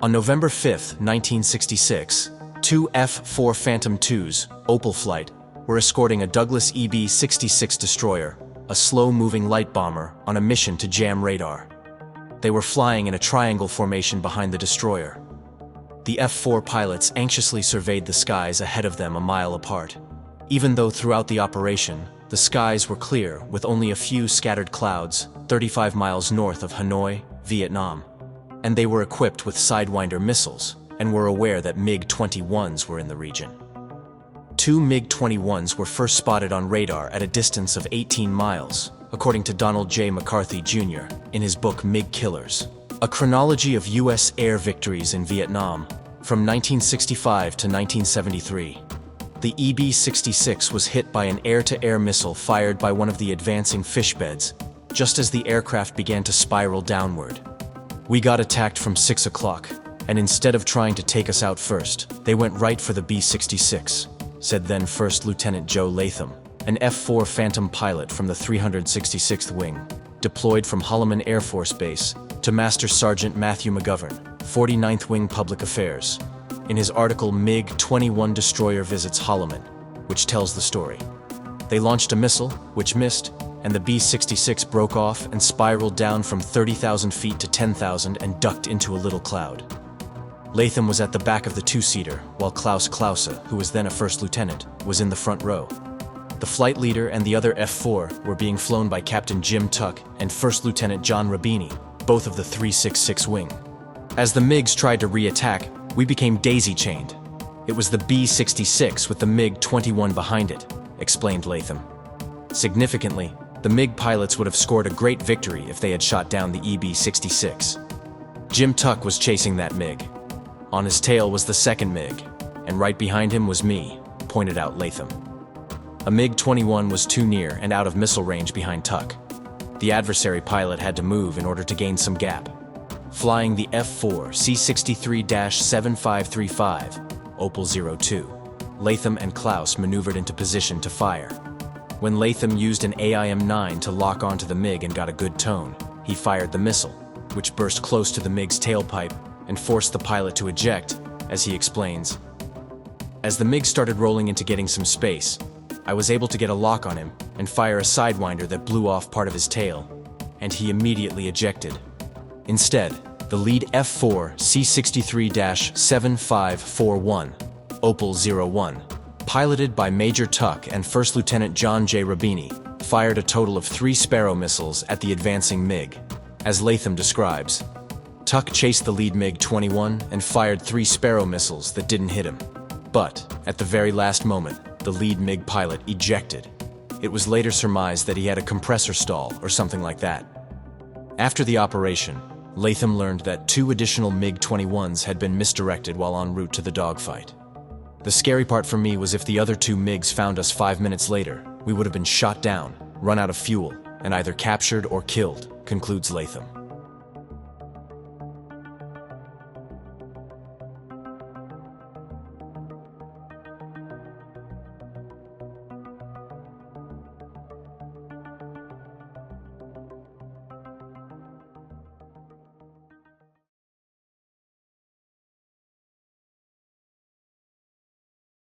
On November 5, 1966, two F-4 Phantom IIs, Opal flight, were escorting a Douglas EB-66 destroyer, a slow-moving light bomber, on a mission to jam radar. They were flying in a triangle formation behind the destroyer. The F-4 pilots anxiously surveyed the skies ahead of them a mile apart. Even though throughout the operation, the skies were clear with only a few scattered clouds 35 miles north of Hanoi, Vietnam. And they were equipped with Sidewinder missiles and were aware that MiG-21s were in the region. Two MiG-21s were first spotted on radar at a distance of 18 miles, according to Donald J. McCarthy, Jr., in his book MiG Killers, a chronology of U.S. air victories in Vietnam from 1965 to 1973. The EB-66 was hit by an air-to-air missile fired by one of the advancing fish beds, just as the aircraft began to spiral downward. We got attacked from 6 o'clock, and instead of trying to take us out first, they went right for the B-66, said then First Lieutenant Joe Latham, an F-4 Phantom pilot from the 366th Wing, deployed from Holloman Air Force Base, to Master Sergeant Matthew McGovern, 49th Wing Public Affairs, in his article MiG-21 Destroyer Visits Holloman, which tells the story. They launched a missile, which missed, and the B-66 broke off and spiraled down from 30,000 feet to 10,000 and ducked into a little cloud. Latham was at the back of the two-seater, while Klaus Klause, who was then a first lieutenant, was in the front row. The flight leader and the other F-4 were being flown by Captain Jim Tuck and First Lieutenant John Rabini, both of the 366 Wing. As the MiGs tried to re-attack, we became daisy-chained. It was the B-66 with the MiG-21 behind it, explained Latham. Significantly, the MiG pilots would have scored a great victory if they had shot down the EB-66. Jim Tuck was chasing that MiG. On his tail was the second MiG, and right behind him was me, pointed out Latham. A MiG-21 was too near and out of missile range behind Tuck. The adversary pilot had to move in order to gain some gap. Flying the F-4 C-63-7535, Opal 02, Latham and Klaus maneuvered into position to fire. When Latham used an AIM-9 to lock onto the MiG and got a good tone, he fired the missile, which burst close to the MiG's tailpipe and forced the pilot to eject, as he explains. As the MiG started rolling into getting some space, I was able to get a lock on him and fire a Sidewinder that blew off part of his tail, and he immediately ejected. Instead, the lead F-4 C-63-7541, Opal 01, piloted by Major Tuck and First Lieutenant John J. Rabini, fired a total of 3 Sparrow missiles at the advancing MiG. As Latham describes, Tuck chased the lead MiG-21 and fired 3 Sparrow missiles that didn't hit him. But, at the very last moment, the lead MiG pilot ejected. It was later surmised that he had a compressor stall or something like that. After the operation, Latham learned that 2 additional MiG-21s had been misdirected while en route to the dogfight. The scary part for me was if the other 2 MiGs found us 5 minutes later, we would have been shot down, run out of fuel, and either captured or killed, concludes Latham.